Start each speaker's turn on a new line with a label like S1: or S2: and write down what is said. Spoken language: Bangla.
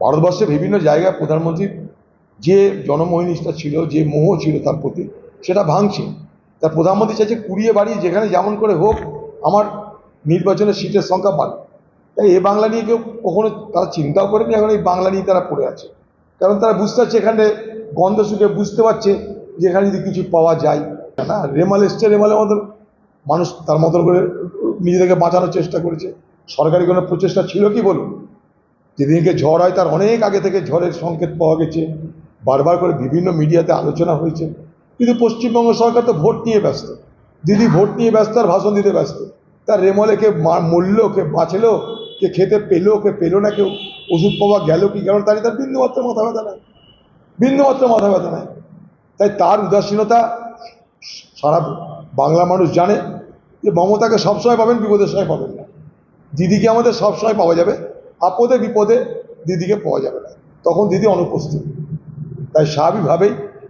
S1: ভারতবর্ষে বিভিন্ন জায়গায় প্রধানমন্ত্রীর যে জনমোহিনীটা ছিল, যে মোহ ছিল তার প্রতি, সেটা ভাঙছে। তা প্রধানমন্ত্রী চাইছে কুড়িয়ে বাড়িয়ে যেখানে যেমন করে হোক আমার নির্বাচনের সিটের সংখ্যা বাড়ে। তাই এ বাংলা নিয়ে কেউ কখনো তারা চিন্তাও করেনি, এখন এই বাংলা নিয়ে তারা পড়ে আছে। কারণ তারা বুঝতে পারছে এখানে গন্ধ শুকে বুঝতে পারছে যে এখানে যদি কিছু পাওয়া যায় না। রেমাল এসছে, রেমালের মতন মানুষ তার মতন করে নিজেদেরকে বাঁচানোর চেষ্টা করেছে। সরকারি কোনো প্রচেষ্টা ছিল কি বলুন? যেদিনকে ঝড় হয় তার অনেক আগে থেকে ঝড়ের সংকেত পাওয়া গেছে, বারবার করে বিভিন্ন মিডিয়াতে আলোচনা হয়েছে। কিন্তু পশ্চিমবঙ্গ সরকার তো ভোট নিয়ে ব্যস্ত, দিদি ভোট নিয়ে ব্যস্ত আর ভাষণ দিতে ব্যস্ত। তার রেমলে কে মরলো, কে বাঁচলো, কে খেতে পেলো, কে পেলো না, কেউ ওষুধ পাওয়া গেল কি গেল তারই তার বিন্দুমাত্র মাথা ব্যথা নাই, বিন্দুমাত্র মাথা ব্যথা নাই। তাই তার উদাসীনতা সারা বাংলা মানুষ জানে যে মমতাকে সবসময় পাবেন, বিপদের সময় পাবেন না। দিদিকে আমাদের সবসময় পাওয়া যাবে, আপদে বিপদে দিদিকে পাওয়া যাবে না, তখন দিদি অনুপস্থিত। তাই স্বাভাবিকভাবেই